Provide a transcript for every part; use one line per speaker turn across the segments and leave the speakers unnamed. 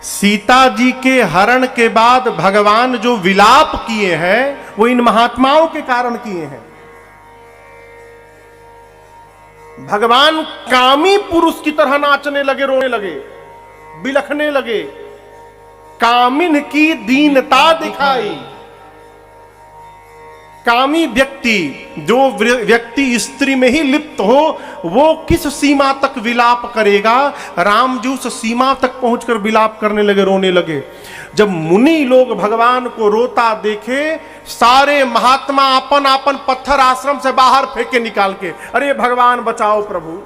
सीता जी के हरण के बाद भगवान जो विलाप किए हैं वो इन महात्माओं के कारण किए हैं। भगवान कामी पुरुष की तरह नाचने लगे, रोने लगे, बिलखने लगे, कामिन की दीनता दिखाई। कामी व्यक्ति, जो व्यक्ति स्त्री में ही लिप्त हो, वो किस सीमा तक विलाप करेगा। राम जी उस सीमा तक पहुंचकर विलाप करने लगे, रोने लगे। जब मुनि लोग भगवान को रोता देखे, सारे महात्मा अपन अपन पत्थर आश्रम से बाहर फेंके निकाल के, अरे भगवान बचाओ प्रभु।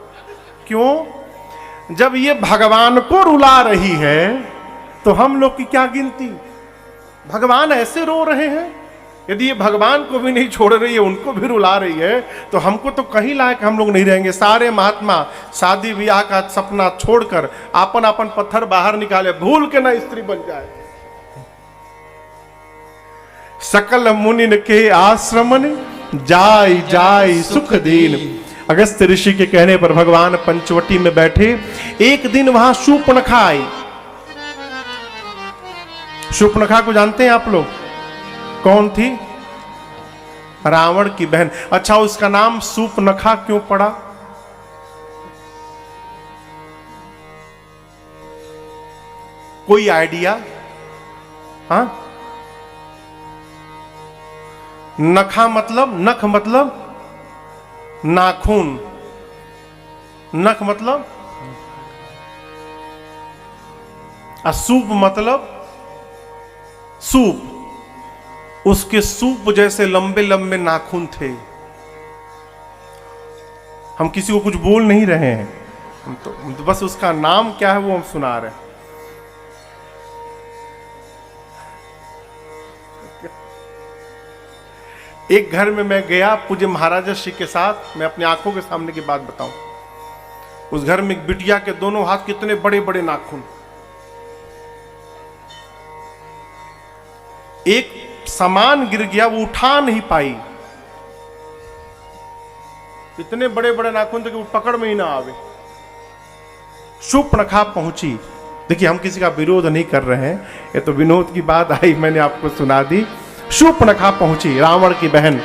क्यों? जब ये भगवान को रुला रही है तो हम लोग की क्या गिनती। भगवान ऐसे रो रहे हैं, यदि ये भगवान को भी नहीं छोड़ रही है, उनको भी रुला रही है, तो हमको तो कहीं लायक हम लोग नहीं रहेंगे। सारे महात्मा शादी ब्याह का सपना छोड़कर अपन अपन पत्थर बाहर निकाले, भूल के ना स्त्री बन जाए। सकल मुनिन के आश्रमन जाय जाय सुख दीन। अगस्त ऋषि के कहने पर भगवान पंचवटी में बैठे। एक दिन वहां शूर्पणखा आई। शूर्पणखा को जानते हैं आप लोग? कौन थी? रावण की बहन। अच्छा, उसका नाम शूर्पणखा क्यों पड़ा? कोई आइडिया? हाँ, नखा मतलब, नख मतलब नाखून, नख मतलब, सूप मतलब सूप। उसके सूप जैसे लंबे लंबे नाखून थे। हम किसी को कुछ बोल नहीं रहे हैं, हम तो बस उसका नाम क्या है वो हम सुना रहे हैं। एक घर में मैं गया पूज्य महाराजा श्री के साथ, मैं अपनी आंखों के सामने की बात बताऊं। उस घर में एक बिटिया के दोनों हाथ कितने बड़े बड़े नाखून। एक सामान गिर गया, वो उठा नहीं पाई, इतने बड़े बड़े नाखून थे कि वो पकड़ में ही ना आवे। शूर्पणखा पहुंची। देखिए, हम किसी का विरोध नहीं कर रहे हैं, ये तो विनोद की बात आई, मैंने आपको सुना दी। शूर्पणखा पहुंची, रावण की बहन।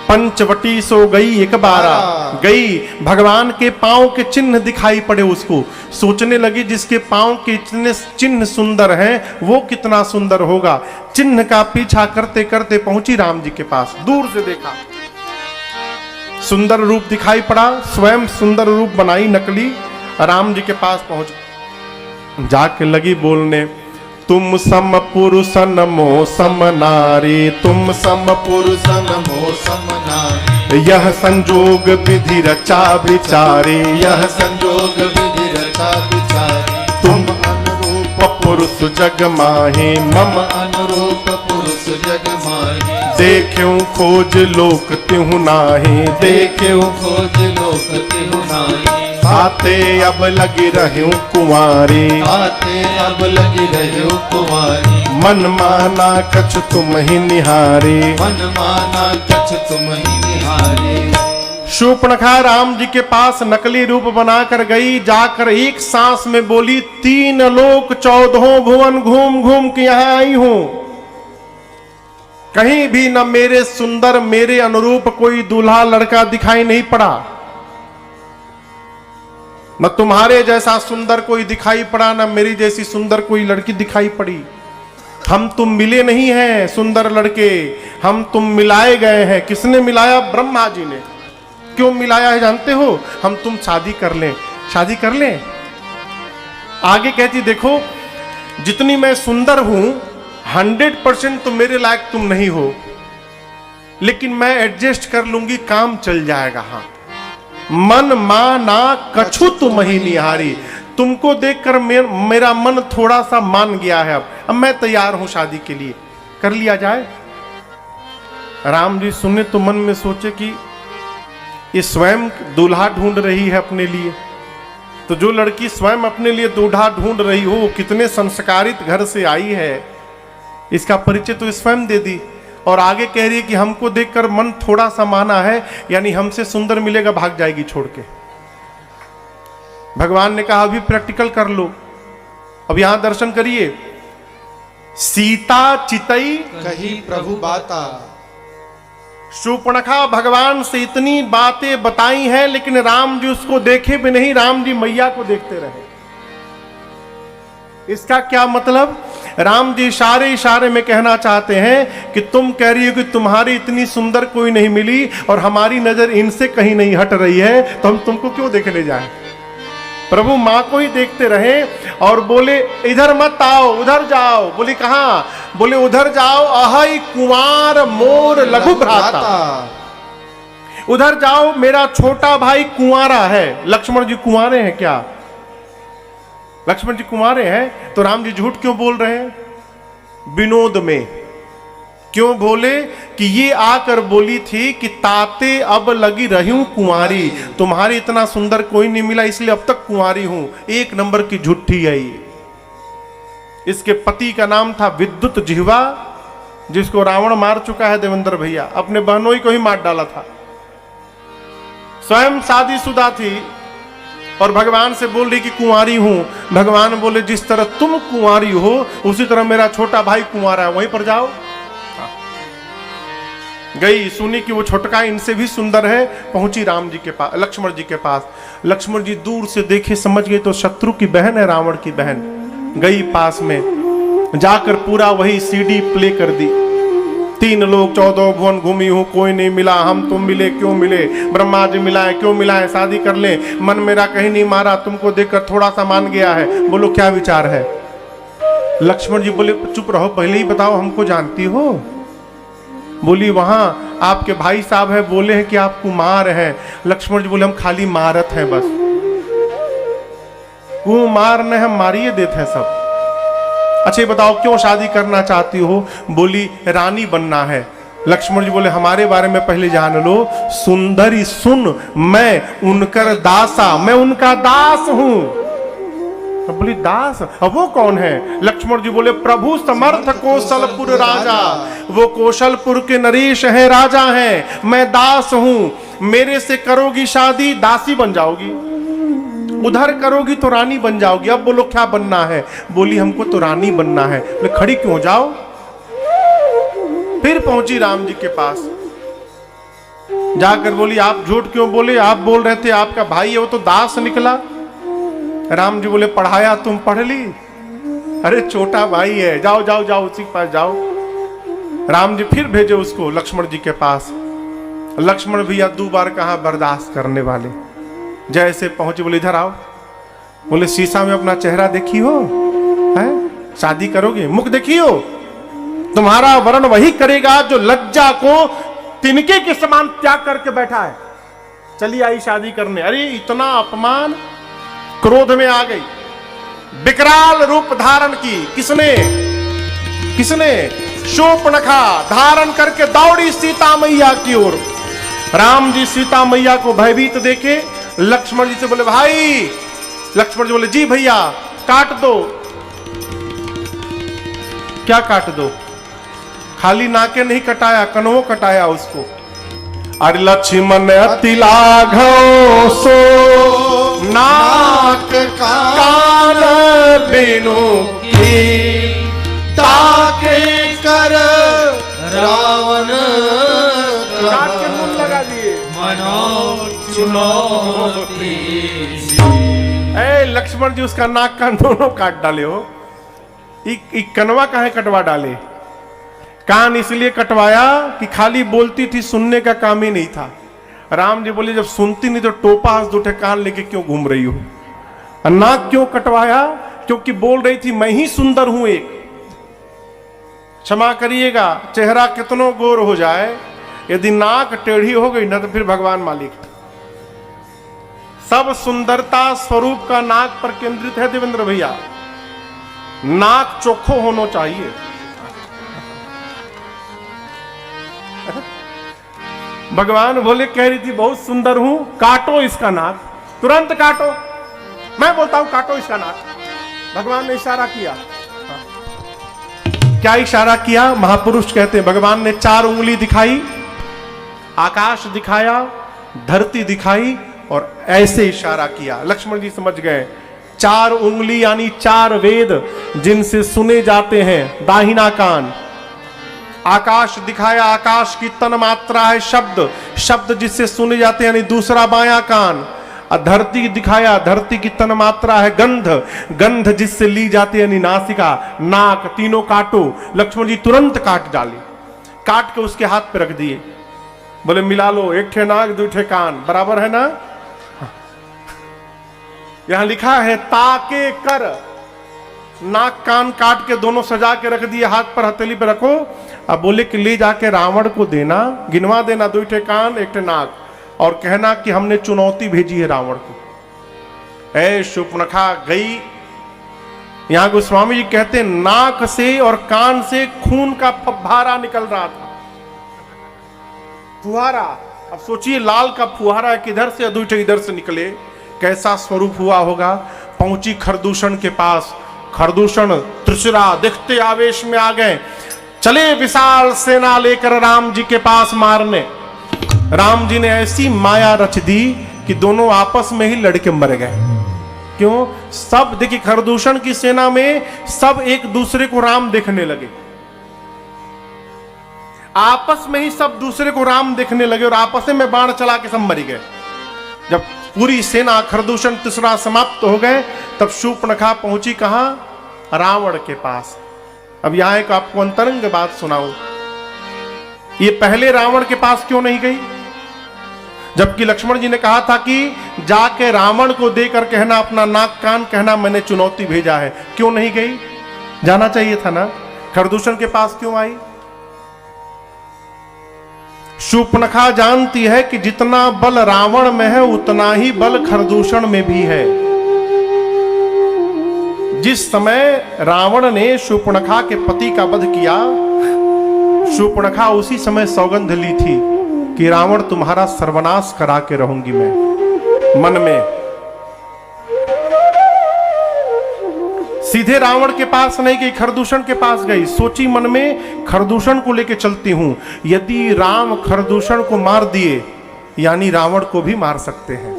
पंचवटी सो गई एक बारा गई। भगवान के पांव के चिन्ह दिखाई पड़े उसको। सोचने लगी जिसके पांव के इतने चिन्ह सुंदर हैं वो कितना सुंदर होगा। चिन्ह का पीछा करते करते पहुंची राम जी के पास। दूर से देखा, सुंदर रूप दिखाई पड़ा, स्वयं सुंदर रूप बनाई नकली। राम जी के पास पहुंच जाके लगी बोलने, तुम सम पुरुषन मो सम नारी, तुम सम पुरुषन मो सम नारी, यह संजोग विधि रचा विचारे, यह संजोग विधि रचा विचारे, तुम अनुरूप पुरुष जग माहे, मम अनुरूप पुरुष जग माहे, देख्यो खोज लोक तिहु नाहे, देख्यो खोज लोक तिहु नाहे, आते अब लगी रहूं कुंवारी, आते अब लगी रहूं कुंवारी, मन माना कछ तुम ही निहारे, मन माना कछ तुम ही निहारे। शूर्पणखा राम जी के पास नकली रूप बनाकर गई। जाकर एक सांस में बोली, 3 लोक 14 भुवन घूम घूम के यहां आई हूं, कहीं भी न मेरे सुंदर मेरे अनुरूप कोई दूल्हा लड़का दिखाई नहीं पड़ा, न तुम्हारे जैसा सुंदर कोई दिखाई पड़ा, न मेरी जैसी सुंदर कोई लड़की दिखाई पड़ी। हम तुम मिले नहीं हैं सुंदर लड़के, हम तुम मिलाए गए हैं। किसने मिलाया? ब्रह्मा जी ने। क्यों मिलाया है जानते हो? हम तुम शादी कर लें, शादी कर लें। आगे कहती, देखो जितनी मैं सुंदर हूं 100% तो मेरे लायक तुम नहीं हो, लेकिन मैं एडजस्ट कर लूंगी, काम चल जाएगा। हाँ, मन माना कछु तुम ही निहारी, तुमको देखकर मेरा मन थोड़ा सा मान गया है। अब मैं तैयार हूं शादी के लिए, कर लिया जाए। राम जी सुने तो मन में सोचे कि ये स्वयं दूल्हा ढूंढ रही है अपने लिए, तो जो लड़की स्वयं अपने लिए दूल्हा ढूंढ रही हो वो कितने संस्कारित घर से आई है, इसका परिचय तो स्वयं दे दी। और आगे कह रही है कि हमको देखकर मन थोड़ा सा माना है, यानी हमसे सुंदर मिलेगा भाग जाएगी छोड़ के। भगवान ने कहा अभी प्रैक्टिकल कर लो। अब यहां दर्शन करिए, सीता चितई
कही प्रभु बाता।
शूर्पणखा भगवान से इतनी बातें बताई हैं, लेकिन राम जी उसको देखे भी नहीं, राम जी मैया को देखते रहे। इसका क्या मतलब? राम जी इशारे इशारे में कहना चाहते हैं कि तुम कह रही हो कि तुम्हारी इतनी सुंदर कोई नहीं मिली और हमारी नजर इनसे कहीं नहीं हट रही है, तो हम तुमको क्यों देखने जाएं? प्रभु मां को ही देखते रहे और बोले इधर मत आओ, उधर जाओ। बोली कहां? बोले उधर जाओ, अहै कुंवार मोर लघु भ्राता। उधर जाओ, मेरा छोटा भाई कुंवारा है। लक्ष्मण जी कुंवारे हैं क्या? लक्ष्मण जी कुंवारे हैं, तो राम जी झूठ क्यों बोल रहे हैं? विनोद में क्यों बोले कि ये आकर बोली थी कि ताते अब लगी रही हूं कुंवारी, तुम्हारी इतना सुंदर कोई नहीं मिला इसलिए अब तक कुंवारी हूं। एक नंबर की झूठी है ये। इसके पति का नाम था विद्युत जिह्वा, जिसको रावण मार चुका है देवेंद्र भैया, अपने बहनों को ही मार डाला था। स्वयं शादीशुदा थी और भगवान से बोल रही कि कुंवारी हूं। भगवान बोले जिस तरह तुम कुंवारी हो उसी तरह मेरा छोटा भाई कुंवारा है, वहीं पर जाओ। गई, सुनी कि वो छोटका इनसे भी सुंदर है, पहुंची राम जी के पास, लक्ष्मण जी के पास। लक्ष्मण जी दूर से देखे, समझ गए तो शत्रु की बहन है, रावण की बहन। गई पास में, जाकर पूरा वही सीडी प्ले कर दी। 3 लोग 14 भुवन घूमी हूं, कोई नहीं मिला, हम तुम मिले क्यों मिले, ब्रह्मा जी मिलाए क्यों मिलाए, शादी कर ले, मन मेरा कहीं नहीं मारा, तुमको देखकर थोड़ा सा मान गया है, बोलो क्या विचार है? लक्ष्मण जी बोले चुप रहो, पहले ही बताओ हमको जानती हो? बोली वहां आपके भाई साहब है, बोले हैं कि आप कुमार हैं। लक्ष्मण जी बोले हम खाली मारत हैं बस, कुमार ने हम मारिए देते हैं सब। अच्छा ये बताओ क्यों शादी करना चाहती हो? बोली रानी बनना है। लक्ष्मण जी बोले हमारे बारे में पहले जान लो, सुंदरी सुन, मैं उनकर दासा, मैं उनका दास हूं। तो बोली दास, अब वो कौन है? लक्ष्मण जी बोले प्रभु समर्थ कौशलपुर राजा, वो कौशलपुर के नरेश हैं, राजा हैं, मैं दास हूं। मेरे से करोगी शादी दासी बन जाओगी, उधर करोगी तो रानी बन जाओगी। अब बोलो क्या बनना है? बोली हमको तो रानी बनना है। बोले खड़ी क्यों जाओ। फिर पहुंची राम जी के पास, जाकर बोली आप झूठ क्यों बोले? आप बोल रहे थे आपका भाई है, वो तो दास निकला। राम जी बोले पढ़ाया तुम पढ़ ली? अरे छोटा भाई है, जाओ जाओ जाओ उसी के पास जाओ। राम जी फिर भेजे उसको लक्ष्मण जी के पास। लक्ष्मण भैया 2 बार कहा बर्दाश्त करने वाले, जैसे पहुंचे बोले इधर आओ। बोले शीशा में अपना चेहरा देखी हो? है शादी करोगे? मुख देखी हो? तुम्हारा वर्ण वही करेगा जो लज्जा को तिनके के समान त्याग करके बैठा है। चली आई शादी करने। अरे इतना अपमान, क्रोध में आ गई, विकराल रूप धारण की। किसने? किसने? शूर्पणखा धारण करके दौड़ी सीता मैया की ओर। राम जी सीता मैया को भयभीत देखे, लक्ष्मण जी से बोले भाई। लक्ष्मण जी बोले जी भैया काट दो। क्या काट दो? खाली नाके नहीं कटाया, कनवों कटाया उसको। अरे लक्ष्मण अति लाघव सो नाक कान बिनु की, ताके कर रावण काट के मुंह लगा दिए। मनो चुनौती। ए लक्ष्मण जी उसका नाक कान दोनों काट डाले हो। कनवा काहे कटवा डाले? कान इसलिए कटवाया कि खाली बोलती थी, सुनने का काम ही नहीं था। राम जी बोले जब सुनती नहीं तो टोपा हाथ 2 कान लेके क्यों घूम रही हो? नाक क्यों कटवाया? क्योंकि बोल रही थी मैं ही सुंदर हूं एक। क्षमा करिएगा, चेहरा कितनो गोर हो जाए, यदि नाक टेढ़ी हो गई ना तो फिर भगवान मालिक। सब सुंदरता स्वरूप का नाक पर केंद्रित है देवेंद्र भैया। नाक चोखो होना चाहिए। भगवान बोले कह रही थी बहुत सुंदर हूं, काटो इसका नाक, तुरंत काटो। मैं बोलता हूं काटो इसका नाक। भगवान ने इशारा किया। क्या इशारा किया? महापुरुष कहते हैं भगवान ने 4 उंगली दिखाई, आकाश दिखाया, धरती दिखाई और ऐसे इशारा किया। लक्ष्मण जी समझ गए 4 उंगली यानी 4 वेद जिनसे सुने जाते हैं, दाहिना कान। आकाश दिखाया, आकाश की तन मात्रा है शब्द, शब्द जिससे सुने जाते हैं यानी दूसरा बायां कान। धरती दिखाया, धरती की तन मात्रा है गंध, गंध जिससे ली जाती है यानी नासिका, नाक, तीनों काटो। लक्ष्मण जी तुरंत काट डाले, काट के उसके हाथ पे रख दिए, बोले मिला लो, एक ठे नाक 2 ठे कान, बराबर है ना। यहां लिखा है ताके कर, नाक कान काट के दोनों सजा के रख दिए, हाथ पर हथेली पे रखो। अब बोले कि ले जाके रावण को देना, गिनवा देना, 2 ठे कान 1 ठे नाक, और कहना कि हमने चुनौती भेजी है रावण को। ऐ शूर्पणखा गई। यहां गोस्वामी जी कहते हैं नाक से और कान से खून का फव्वारा निकल रहा था, फुहारा। अब सोचिए लाल का फुहारा किधर से, 2 ठे इधर से निकले, कैसा स्वरूप हुआ होगा। पहुंची खरदूषण के पास, खरदूषण त्रिशरा देखते आवेश में आ गए, चले विशाल सेना लेकर राम जी के पास मारने। राम जी ने ऐसी माया रच दी कि दोनों आपस में ही लड़के मर गए। क्यों? सब देखिए खरदूषण की सेना में सब एक दूसरे को राम देखने लगे, आपस में ही सब दूसरे को राम देखने लगे और आपस में बाण चला के सब मर गए। जब पूरी सेना खरदूषण तीसरा समाप्त हो गए, तब शूर्पणखा पहुंची कहां? रावण के पास। अब यहां एक आपको अंतरंग बात सुनाऊं, ये पहले रावण के पास क्यों नहीं गई? जबकि लक्ष्मण जी ने कहा था कि जाके रावण को देकर कहना, अपना नाक कान कहना मैंने चुनौती भेजा है, क्यों नहीं गई? जाना चाहिए था ना। खरदूषण के पास क्यों आई? शूर्पणखा जानती है कि जितना बल रावण में है उतना ही बल खरदूषण में भी है। जिस समय रावण ने शूर्पणखा के पति का वध किया, शूर्पणखा उसी समय सौगंध ली थी कि रावण तुम्हारा सर्वनाश करा के रहूंगी मैं। मन में सीधे रावण के पास नहीं गई, खरदूषण के पास गई। सोची मन में खरदूषण को लेके चलती हूं, यदि राम खरदूषण को मार दिए यानी रावण को भी मार सकते हैं,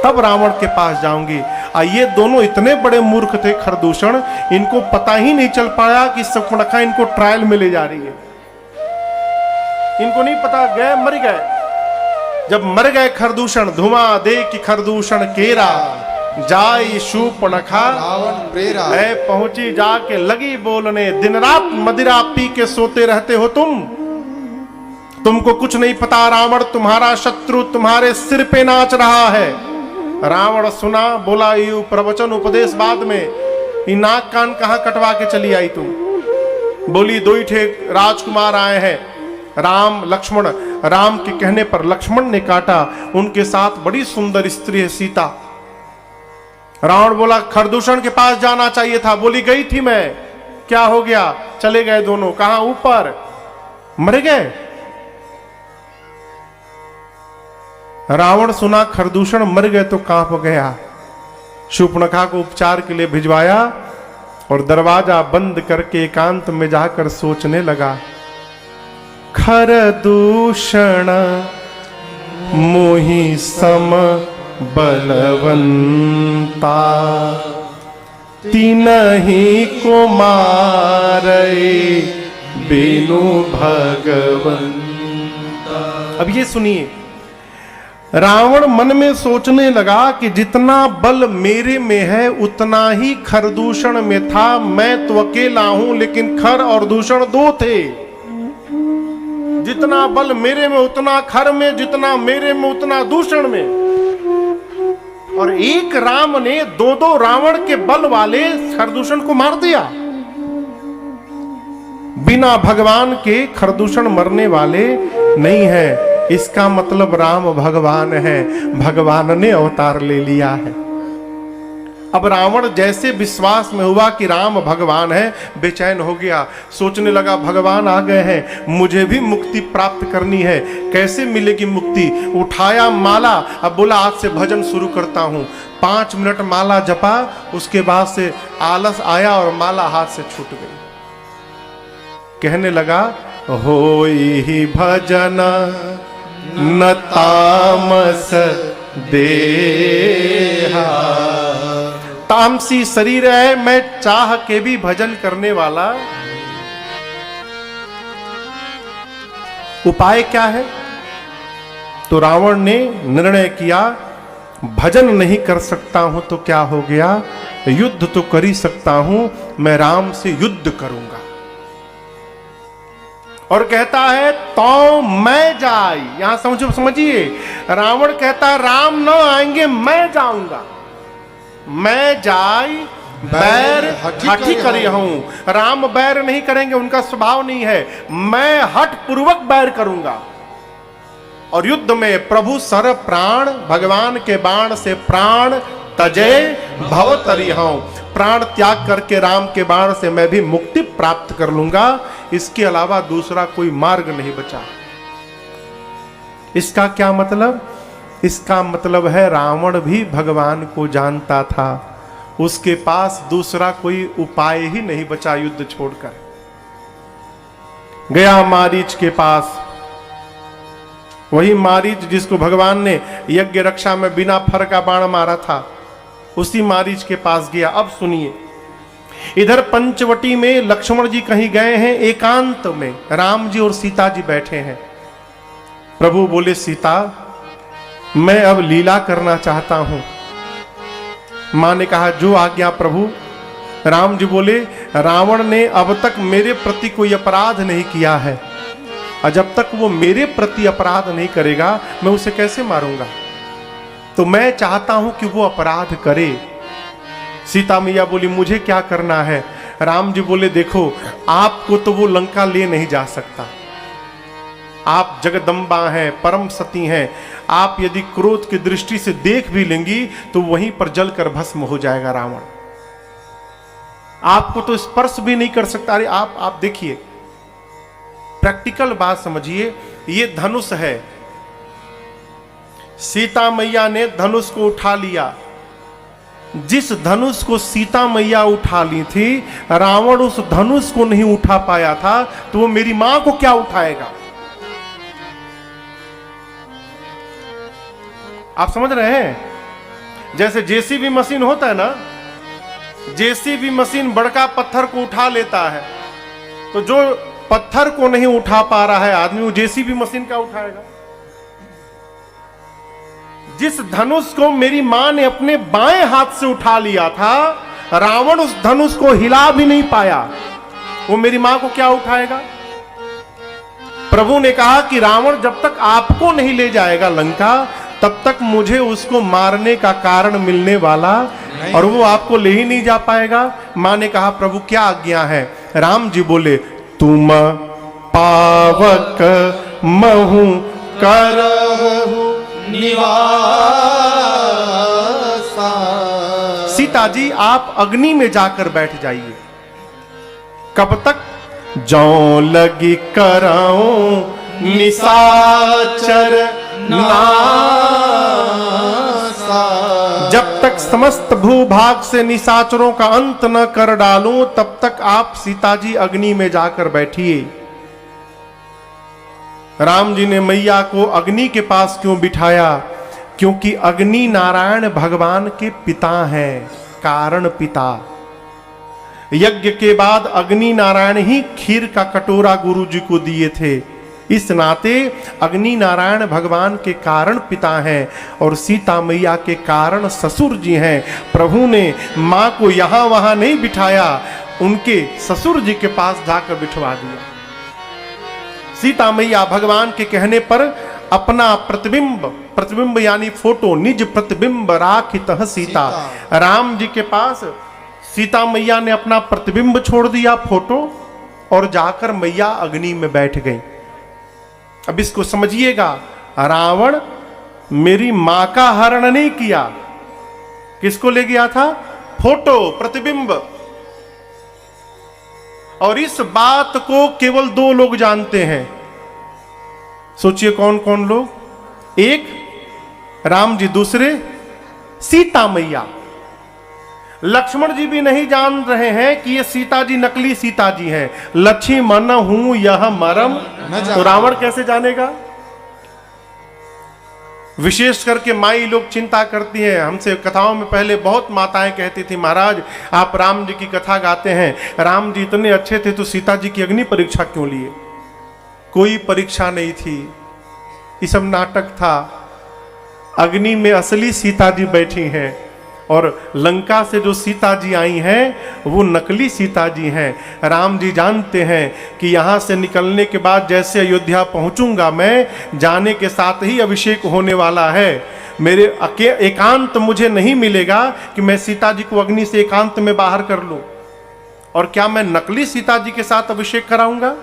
तब रावण के पास जाऊंगी। ये दोनों इतने बड़े मूर्ख थे खरदूषण, इनको पता ही नहीं चल पाया कि शूर्पणखा इनको ट्रायल में ले जा रही है। इनको नहीं पता, गए मर गए। जब मर गए खरदूषण, धुआं दे कि खरदूषण केरा, जाई शूर्पणखा रावण प्रेरा। है पहुंची जाके लगी बोलने, दिन रात मदिरा पी के सोते रहते हो तुमको कुछ नहीं पता, रावण तुम्हारा शत्रु तुम्हारे सिर पे नाच रहा है। रावण सुना, बोला यू प्रवचन उपदेश बाद में, नाक कान कहां कटवा के चली आई तुम? बोली 2 ठे राजकुमार आए हैं, राम लक्ष्मण। राम के कहने पर लक्ष्मण ने काटा, उनके साथ बड़ी सुंदर स्त्री है सीता। रावण बोला खरदूषण के पास जाना चाहिए था। बोली गई थी मैं, क्या हो गया? चले गए दोनों, कहां? ऊपर, मर गए। रावण सुना खरदूषण मर गए तो कांप गया। शूर्पणखा को उपचार के लिए भिजवाया और दरवाजा बंद करके एकांत में जाकर सोचने लगा, खरदूषण मोहि सम बलवंता, तिनहि को मारे बिनु भगवंता। अब ये सुनिए, रावण मन में सोचने लगा कि जितना बल मेरे में है उतना ही खरदूषण में था। मैं तो अकेला हूं, लेकिन खर और दूषण 2 थे। जितना बल मेरे में उतना खर में, जितना मेरे में उतना दूषण में। और एक राम ने 2 रावण के बल वाले खरदूषण को मार दिया। बिना भगवान के खरदूषण मरने वाले नहीं है। इसका मतलब राम भगवान है, भगवान ने अवतार ले लिया है। अब रावण जैसे विश्वास में हुआ कि राम भगवान है, बेचैन हो गया। सोचने लगा भगवान आ गए हैं, मुझे भी मुक्ति प्राप्त करनी है। कैसे मिलेगी मुक्ति? उठाया माला, अब बोला आज से भजन शुरू करता हूं। 5 मिनट माला जपा, उसके बाद से आलस आया और माला हाथ से छूट गई। कहने लगा होई भजन न तामस देहा, तामसी शरीर है, मैं चाह के भी भजन करने वाला। उपाय क्या है? तो रावण ने निर्णय किया, भजन नहीं कर सकता हूं तो क्या हो गया, युद्ध तो कर ही सकता हूं, मैं राम से युद्ध करूंगा। और कहता है तो मैं जाई, यहां समझिए, रावण कहता है राम न आएंगे, मैं जाऊंगा। मैं जाई बैर हठी करी हूं, राम बैर नहीं करेंगे, उनका स्वभाव नहीं है, मैं हठ पूर्वक बैर करूंगा। और युद्ध में प्रभु सर प्राण, भगवान के बाण से प्राण तजे भवतरी हूं, प्राण त्याग करके राम के बाण से मैं भी मुक्ति प्राप्त कर लूंगा, इसके अलावा दूसरा कोई मार्ग नहीं बचा। इसका क्या मतलब? इसका मतलब है रावण भी भगवान को जानता था, उसके पास दूसरा कोई उपाय ही नहीं बचा युद्ध छोड़कर। गया मारीच के पास, वही मारीच जिसको भगवान ने यज्ञ रक्षा में बिना फर का बाण मारा था, उसी मारीच के पास गया। अब सुनिए, इधर पंचवटी में लक्ष्मण जी कहीं गए हैं, एकांत में राम जी और सीता जी बैठे हैं। प्रभु बोले, सीता मैं अब लीला करना चाहता हूं। मां ने कहा, जो आज्ञा प्रभु। राम जी बोले, रावण ने अब तक मेरे प्रति कोई अपराध नहीं किया है, और जब तक वो मेरे प्रति अपराध नहीं करेगा मैं उसे कैसे मारूंगा, तो मैं चाहता हूं कि वो अपराध करे। सीता मैया बोली, मुझे क्या करना है? राम जी बोले, देखो आपको तो वो लंका ले नहीं जा सकता, आप जगदम्बा हैं, परम सती हैं, आप यदि क्रोध की दृष्टि से देख भी लेंगी तो वहीं पर जलकर भस्म हो जाएगा रावण, आपको तो स्पर्श भी नहीं कर सकता। अरे आप देखिए, प्रैक्टिकल बात समझिए, ये धनुष है, सीता मैया ने धनुष को उठा लिया, जिस धनुष को सीता मैया उठा ली थी, रावण उस धनुष को नहीं उठा पाया था, तो वो मेरी मां को क्या उठाएगा? आप समझ रहे हैं? जैसे जेसीबी मशीन होता है ना, जेसीबी मशीन बड़का पत्थर को उठा लेता है, तो जो पत्थर को नहीं उठा पा रहा है आदमी, वो जेसीबी मशीन का उठाएगा। जिस धनुष को मेरी मां ने अपने बाएं हाथ से उठा लिया था, रावण उस धनुष को हिला भी नहीं पाया, वो मेरी मां को क्या उठाएगा? प्रभु ने कहा कि रावण जब तक आपको नहीं ले जाएगा लंका, तब तक मुझे उसको मारने का कारण मिलने वाला, और वो आपको ले ही नहीं जा पाएगा। मां ने कहा, प्रभु क्या आज्ञा है? राम जी बोले, तुम पावक महु करहु निवासा। सीता जी आप अग्नि में जाकर बैठ जाइए। कब तक? जौ लगी कराऊं निशाचर नासा, जब तक समस्त भूभाग से निशाचरों का अंत न कर डालूं, तब तक आप सीता जी अग्नि में जाकर बैठिए। राम जी ने मैया को अग्नि के पास क्यों बिठाया? क्योंकि अग्नि नारायण भगवान के पिता हैं, कारण पिता। यज्ञ के बाद अग्नि नारायण ही खीर का कटोरा गुरु जी को दिए थे, इस नाते अग्नि नारायण भगवान के कारण पिता हैं और सीता मैया के कारण ससुर जी हैं। प्रभु ने मां को यहां वहां नहीं बिठाया, उनके ससुर जी के पास जाकर बिठवा दिया। सीता मैया भगवान के कहने पर अपना प्रतिबिंब यानी फोटो, निज प्रतिबिंब राखित सीता, राम जी के पास सीता मैया ने अपना प्रतिबिंब छोड़ दिया फोटो, और जाकर मैया अग्नि में बैठ गई। अब इसको समझिएगा, रावण मेरी मां का हरण नहीं किया, किसको ले गया था? फोटो, प्रतिबिंब। और इस बात को केवल दो लोग जानते हैं। सोचिए कौन कौन लोग? एक राम जी, दूसरे सीता मैया। लक्ष्मण जी भी नहीं जान रहे हैं कि ये सीता जी नकली सीता जी हैं। लक्ष्मण हूं यह मरम, तो रावण कैसे जानेगा? विशेष करके माई लोग चिंता करती हैं हमसे। कथाओं में पहले बहुत माताएं कहती थी, महाराज आप राम जी की कथा गाते हैं, राम जी इतने अच्छे थे तो सीता जी की अग्नि परीक्षा क्यों लिए? कोई परीक्षा नहीं थी, ये सब नाटक था। अग्नि में असली सीता जी बैठी हैं और लंका से जो सीता जी आई हैं वो नकली सीता जी हैं। राम जी जानते हैं कि यहाँ से निकलने के बाद जैसे अयोध्या पहुँचूंगा मैं, जाने के साथ ही अभिषेक होने वाला है। मेरे एकांत मुझे नहीं मिलेगा कि मैं सीता जी को अग्नि से एकांत में बाहर कर लूँ। और क्या मैं नकली सीता जी के साथ अभिषेक कराऊंगा?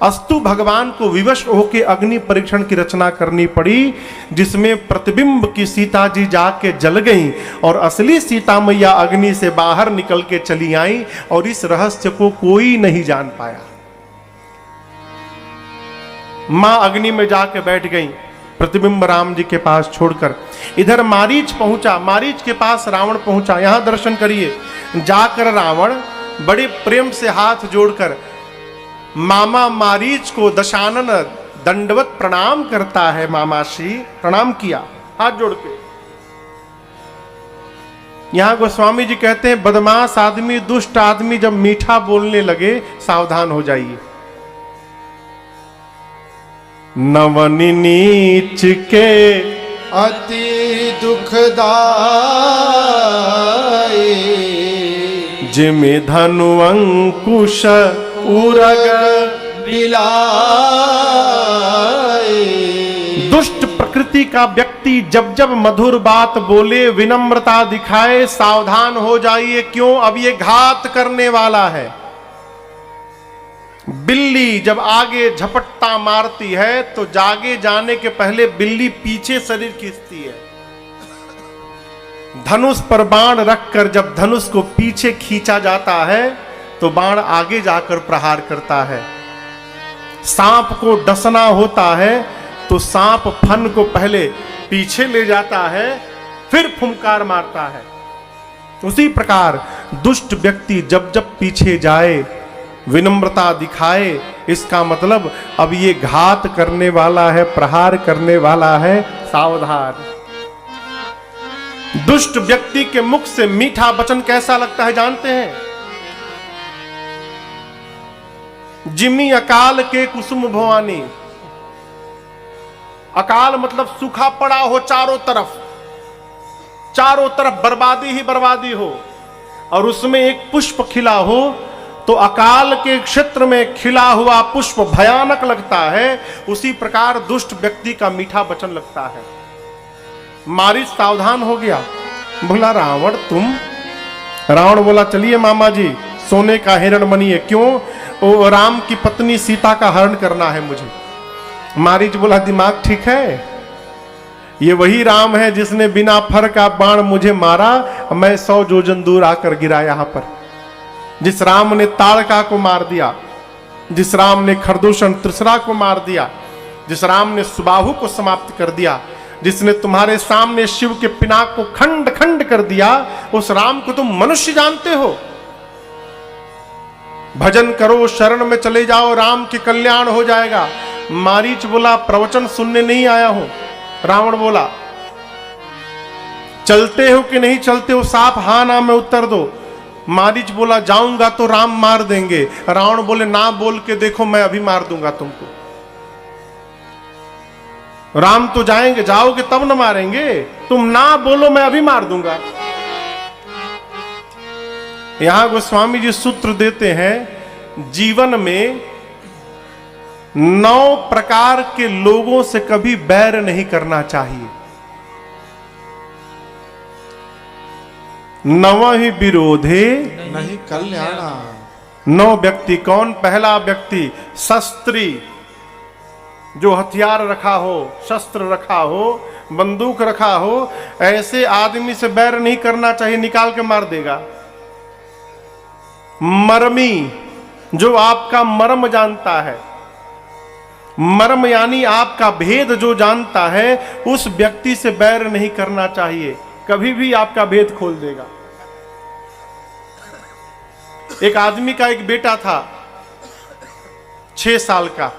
अस्तु भगवान को विवश होकर अग्नि परीक्षण की रचना करनी पड़ी, जिसमें प्रतिबिंब की सीता जी जाके जल गईं और असली सीता मैया अग्नि से बाहर निकल के चली आई और इस रहस्य को कोई नहीं जान पाया। मां अग्नि में जाके बैठ गई, प्रतिबिंब राम जी के पास छोड़कर। इधर मारीच पहुंचा, मारीच के पास रावण पहुंचा। यहां दर्शन करिए, जाकर रावण बड़े प्रेम से हाथ जोड़कर मामा मारीच को दशानन दंडवत प्रणाम करता है। मामाश्री प्रणाम किया हाथ जोड़ के। यहां गोस्वामी जी कहते हैं, बदमाश आदमी, दुष्ट आदमी जब मीठा बोलने लगे सावधान हो जाइए। नवनी नीच के
अति दुखदाई,
जिमि धनु अंकुश उरग
बिलाई।
दुष्ट प्रकृति का व्यक्ति जब जब मधुर बात बोले, विनम्रता दिखाए, सावधान हो जाइए। क्यों? अब ये घात करने वाला है। बिल्ली जब आगे झपट्टा मारती है तो जागे जाने के पहले बिल्ली पीछे शरीर खींचती है। धनुष पर बाण रखकर जब धनुष को पीछे खींचा जाता है तो बाण आगे जाकर प्रहार करता है। सांप को डसना होता है तो सांप फन को पहले पीछे ले जाता है, फिर फुंकार मारता है। उसी प्रकार दुष्ट व्यक्ति जब जब पीछे जाए, विनम्रता दिखाए, इसका मतलब अब ये घात करने वाला है, प्रहार करने वाला है, सावधान। दुष्ट व्यक्ति के मुख से मीठा वचन कैसा लगता है जानते हैं? जिमी अकाल के कुसुम भवानी। अकाल मतलब सूखा पड़ा हो, चारों तरफ बर्बादी ही बर्बादी हो, और उसमें एक पुष्प खिला हो तो अकाल के क्षेत्र में खिला हुआ पुष्प भयानक लगता है। उसी प्रकार दुष्ट व्यक्ति का मीठा वचन लगता है। मारीच सावधान हो गया, बोला रावण तुम? रावण बोला चलिए मामा जी, सोने का हिरण बनिए। क्यों? वो राम की पत्नी सीता का हरण करना है मुझे। मारीच बोला दिमाग ठीक है? ये वही राम है जिसने बिना फर का बाण मुझे मारा, मैं 100 योजन दूर आकर गिरा यहां पर। जिस राम ने ताड़का को मार दिया, जिस राम ने खरदूषण त्रिसरा को मार दिया, जिस राम ने सुबाहु को समाप्त कर दिया, जिसने तुम्हारे सामने शिव के पिनाक को खंड खंड कर दिया, उस राम को तुम मनुष्य जानते हो? भजन करो, शरण में चले जाओ, राम के कल्याण हो जाएगा। मारीच बोला प्रवचन सुनने नहीं आया हूं। रावण बोला चलते हो कि नहीं चलते हो? साफ हां ना में उत्तर दो। मारीच बोला जाऊंगा तो राम मार देंगे। रावण बोले ना बोल के देखो, मैं अभी मार दूंगा तुमको। राम तो जाएंगे, जाओगे तब न मारेंगे। तुम ना बोलो, मैं अभी मार दूंगा। यहां गोस्वामी जी सूत्र देते हैं, जीवन में 9 प्रकार के लोगों से कभी बैर नहीं करना चाहिए। 9 ही विरोधे
नहीं कल्याणा।
9 व्यक्ति कौन? पहला व्यक्ति शस्त्री, जो हथियार रखा हो, शस्त्र रखा हो, बंदूक रखा हो, ऐसे आदमी से बैर नहीं करना चाहिए, निकाल के मार देगा। मर्मी, जो आपका मर्म जानता है, मर्म यानी आपका भेद जो जानता है, उस व्यक्ति से बैर नहीं करना चाहिए, कभी भी आपका भेद खोल देगा। एक आदमी का एक बेटा था 6 साल का।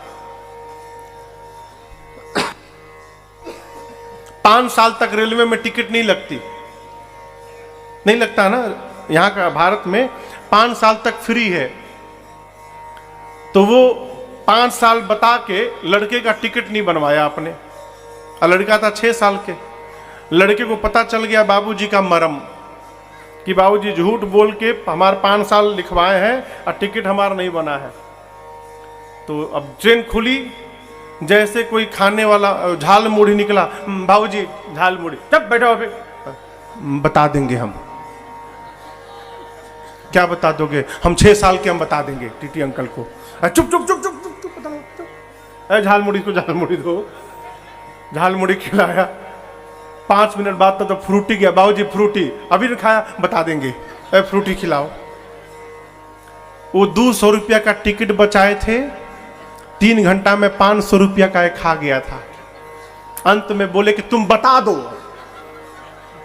5 साल तक रेलवे में टिकट नहीं लगती, नहीं लगता ना, यहाँ का भारत में 5 साल तक फ्री है। तो वो 5 साल बता के लड़के का टिकट नहीं बनवाया आपने, और लड़का था 6 साल के। लड़के को पता चल गया बाबूजी का मरम कि बाबूजी झूठ बोल के हमारे 5 साल लिखवाए हैं और टिकट हमारा नहीं बना है। तो अब ट्रेन खुली, जैसे कोई खाने वाला झाल मुड़ी निकला, बाबूजी झाल मुड़ी, तब बैठो अभी, बता देंगे हम। क्या बता दोगे? हम 6 साल के, हम बता देंगे टीटी अंकल को। चुप चुप चुप चुप चुप चुप, बताओ। झाल मुड़ी को झाल मुड़ी दो, झाल मुड़ी खिलाया। 5 मिनट बाद तो फ्रूटी गया, बाबूजी फ्रूटी अभी नहीं खाया, बता देंगे, फ्रूटी खिलाओ। वो 200 रुपया का टिकट बचाए थे, 3 घंटा में 500 रुपया का एक खा गया था। अंत में बोले कि तुम बता दो,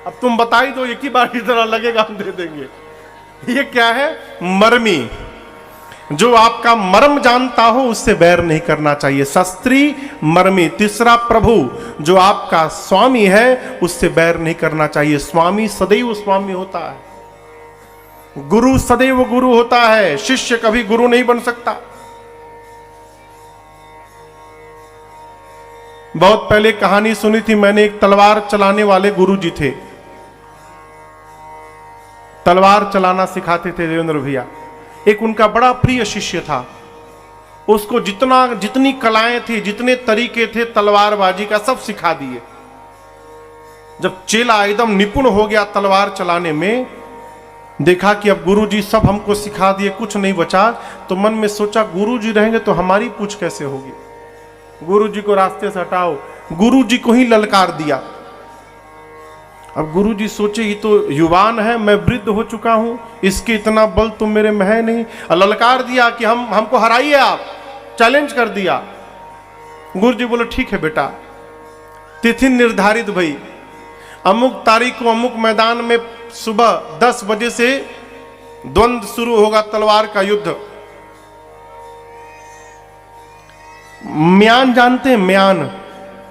अब तुम बता ही दो, एक ही बार इस तरह लगेगा हम दे देंगे। ये क्या है? मर्मी। जो आपका मर्म जानता हो उससे बैर नहीं करना चाहिए। शस्त्री मर्मी। तीसरा, प्रभु, जो आपका स्वामी है उससे बैर नहीं करना चाहिए। स्वामी सदैव स्वामी होता है, गुरु सदैव गुरु होता है, शिष्य कभी गुरु नहीं बन सकता। बहुत पहले कहानी सुनी थी मैंने, एक तलवार चलाने वाले गुरु जी थे, तलवार चलाना सिखाते थे देवेंद्र भैया। एक उनका बड़ा प्रिय शिष्य था, उसको जितनी कलाएं थी, जितने तरीके थे तलवारबाजी का, सब सिखा दिए। जब चेला एकदम निपुण हो गया तलवार चलाने में, देखा कि अब गुरुजी सब हमको सिखा दिए, कुछ नहीं बचा, तो मन में सोचा गुरुजी रहेंगे तो हमारी पूछ कैसे होगी। गुरुजी को रास्ते से हटाओ, गुरुजी को ही ललकार दिया। अब गुरुजी सोचे ये तो युवान है, मैं वृद्ध हो चुका हूं, इसके इतना बल तो मेरे में है नहीं। ललकार दिया कि हमको हराइए आप, चैलेंज कर दिया। गुरुजी बोले ठीक है बेटा, तिथि निर्धारित भई, अमुक तारीख को अमुक मैदान में सुबह 10 बजे से द्वंद्व शुरू होगा, तलवार का युद्ध। म्यान जानते हैं? म्यान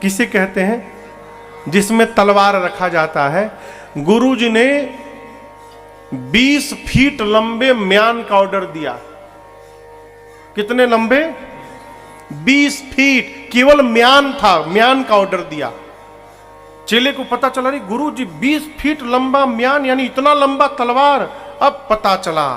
किसे कहते हैं? जिसमें तलवार रखा जाता है। गुरुजी ने 20 फीट लंबे म्यान का ऑर्डर दिया। कितने लंबे? 20 फीट, केवल म्यान था, म्यान का ऑर्डर दिया। चेले को पता चला, रही गुरुजी 20 फीट लंबा म्यान, यानी इतना लंबा तलवार। अब पता चला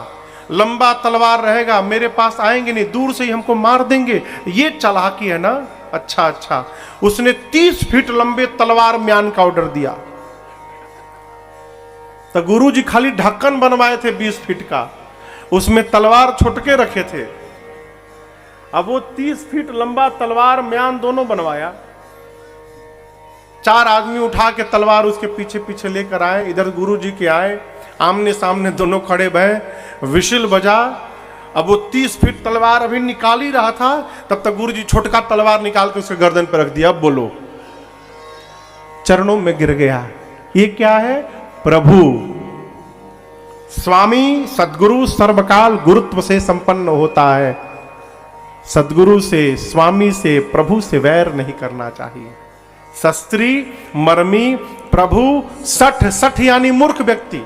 लंबा तलवार रहेगा, मेरे पास आएंगे नहीं, दूर से ही हमको मार देंगे, ये चालाकी है ना। अच्छा, उसने 30 फीट लंबे तलवार म्यान का ऑर्डर दिया। तो गुरुजी खाली ढक्कन बनवाए थे 20 फीट का, उसमें तलवार छोटके रखे थे। अब वो 30 फीट लंबा तलवार म्यान दोनों बनवाया। 4 आदमी उठा के तलवार उसके पीछे पीछे लेकर आए, इधर गुरुजी के आए, आमने सामने दोनों खड़े भय, विशिल बजा। अब वो 30 फीट तलवार अभी निकाल ही रहा था, तब तक गुरुजी छोटका तलवार निकाल के उसके गर्दन पर रख दिया। अब बोलो, चरणों में गिर गया। ये क्या है? प्रभु, स्वामी सदगुरु सर्वकाल गुरुत्व से संपन्न होता है। सदगुरु से, स्वामी से, प्रभु से वैर नहीं करना चाहिए। शस्त्री मर्मी, प्रभु सठ यानी मूर्ख व्यक्ति।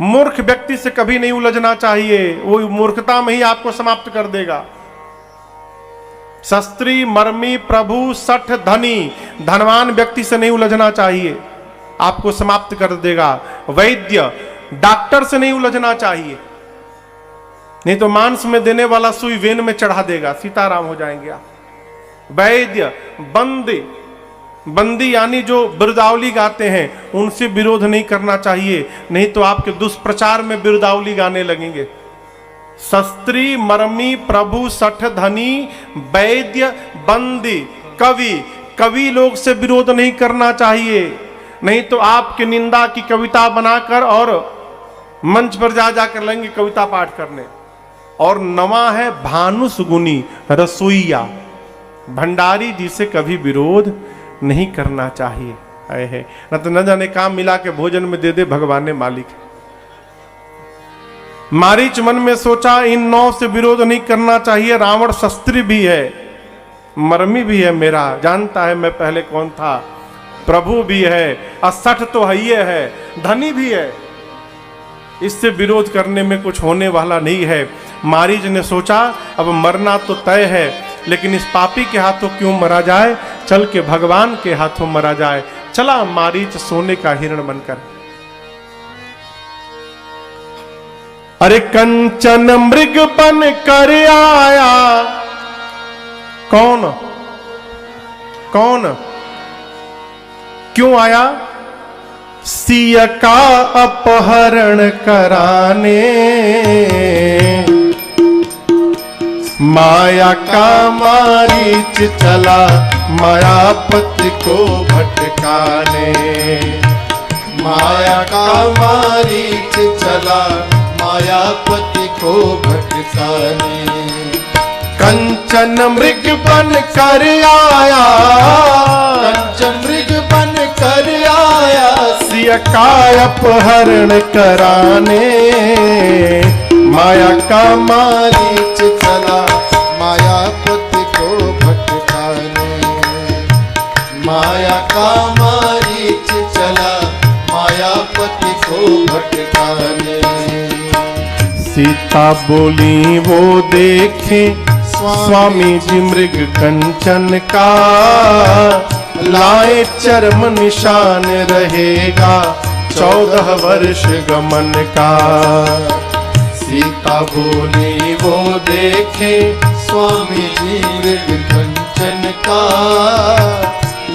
मूर्ख व्यक्ति से कभी नहीं उलझना चाहिए, वो मूर्खता में ही आपको समाप्त कर देगा। शस्त्री मर्मी, प्रभु सठ धनी, धनवान व्यक्ति से नहीं उलझना चाहिए, आपको समाप्त कर देगा। वैद्य, डॉक्टर से नहीं उलझना चाहिए, नहीं तो मांस में देने वाला सुई वेन में चढ़ा देगा, सीताराम हो जाएंगे आप। वैद्य, बंदी यानी जो बिरदावली गाते हैं, उनसे विरोध नहीं करना चाहिए, नहीं तो आपके दुष्प्रचार में बिरदावली गाने लगेंगे। शस्त्री मर्मी, प्रभु सठ धनी, वैद्य, बंदी, कवि लोग से विरोध नहीं करना चाहिए, नहीं तो आपके निंदा की कविता बनाकर और मंच पर जाकर लेंगे कविता पाठ करने। और नवा है भानुस गुनी, रसोईया, भंडारी जी से कभी विरोध नहीं करना चाहिए। है न तो न जाने काम मिला के भोजन में दे दे, भगवान ने मालिक है। मारीच मन में सोचा इन 9 से विरोध नहीं करना चाहिए। रावण शस्त्री भी है, मर्मी भी है, मेरा जानता है मैं पहले कौन था। प्रभु भी है, असठ तो है, धनी भी है, इससे विरोध करने में कुछ होने वाला नहीं है। मारीच ने सोचा अब मरना तो तय है, लेकिन इस पापी के हाथों क्यों मरा जाए, चल के भगवान के हाथों मरा जाए। चला मारीच सोने का हिरण बनकर। अरे कंचन मृग बन कर आया, कौन कौन क्यों आया? सिया का अपहरण कराने, माया का मारीच चला मायापति को भटकाने।
माया का मारीच चला मायापति को भटकाने।
कंचन मृग बन कर आया,
कंचन मृग बन कर आया,
सिया का अपहरण कराने,
माया का मारीच चला मायापति को भटकाने। माया का मारीच चला मायापति को भटकाने।
सीता बोली वो देखे स्वामी जी मृग कंचन का, लाए चर्म निशान रहेगा 14 वर्ष गमन का।
सीता बोली वो देखे स्वामी जी मृग कंचन का,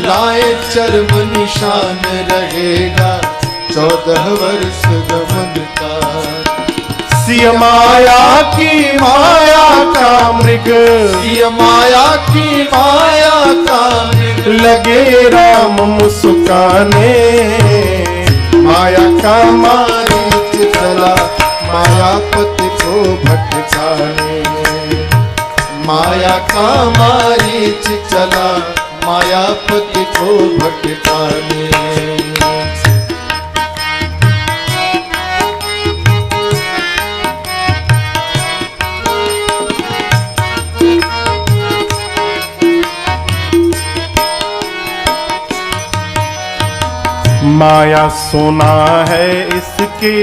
लाए चर्म निशान रहेगा 14 वर्ष गमन का।
सिय माया की माया का मृग,
सिय माया की माया का मृग,
लगे राम मुस्काने,
माया का मारीच चला मायापति को भटकाने। माया का मारीच चला मायापति को भटकाने।
माया सोना है इसके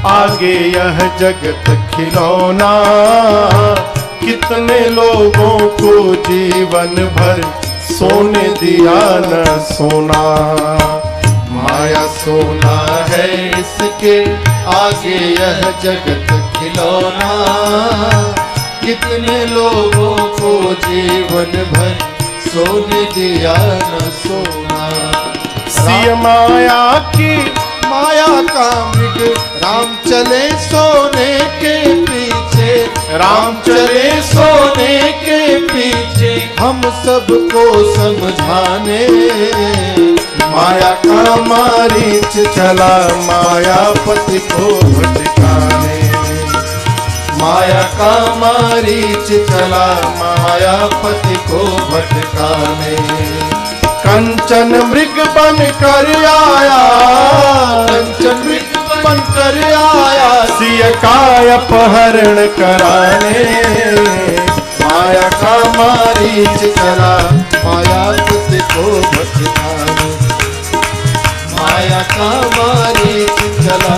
आगे यह जगत खिलौना, कितने लोगों को जीवन भर सोने दिया न सोना।
माया सोना है इसके आगे यह जगत खिलौना, कितने लोगों को जीवन भर सोने दिया न सोना।
सिय माया की
माया का मृग राम चले सोने के पीछे, राम चले सोने के पीछे, हम सबको समझाने।
माया का मारीच चला मायापति को भटकाने।
माया का मारीच चला मायापति को भटकाने।
कंचन मृग बन कर आया,
कंचन मृग बन कर आया,
सिय का अपहरण कराने।
माया का मारीच चला मायापति को भटकाने। माया का मारीच चला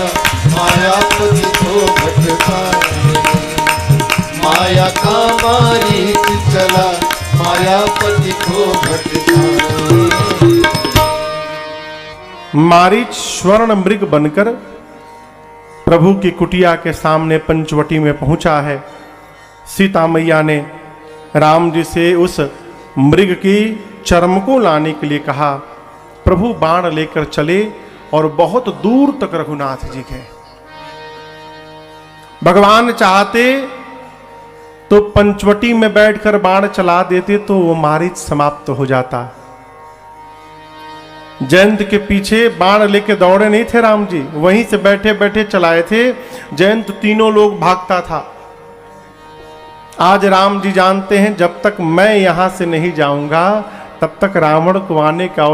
मायापति को भटकाने। माया का मारीच चला मायापति को भटकाने।
मारीच स्वर्ण मृग बनकर प्रभु की कुटिया के सामने पंचवटी में पहुंचा है। सीता मैया ने राम जी से उस मृग की चर्म को लाने के लिए कहा। प्रभु बाण लेकर चले और बहुत दूर तक रघुनाथ जी गए। भगवान चाहते तो पंचवटी में बैठकर बाण चला देते तो वो मारीच समाप्त हो जाता। जयंत के पीछे बाण लेके दौड़े नहीं थे राम जी, वहीं से बैठे बैठे चलाए थे। जयंत तीनों लोग भागता था। आज राम जी जानते हैं जब तक मैं यहां से नहीं जाऊंगा तब तक रावण को आने का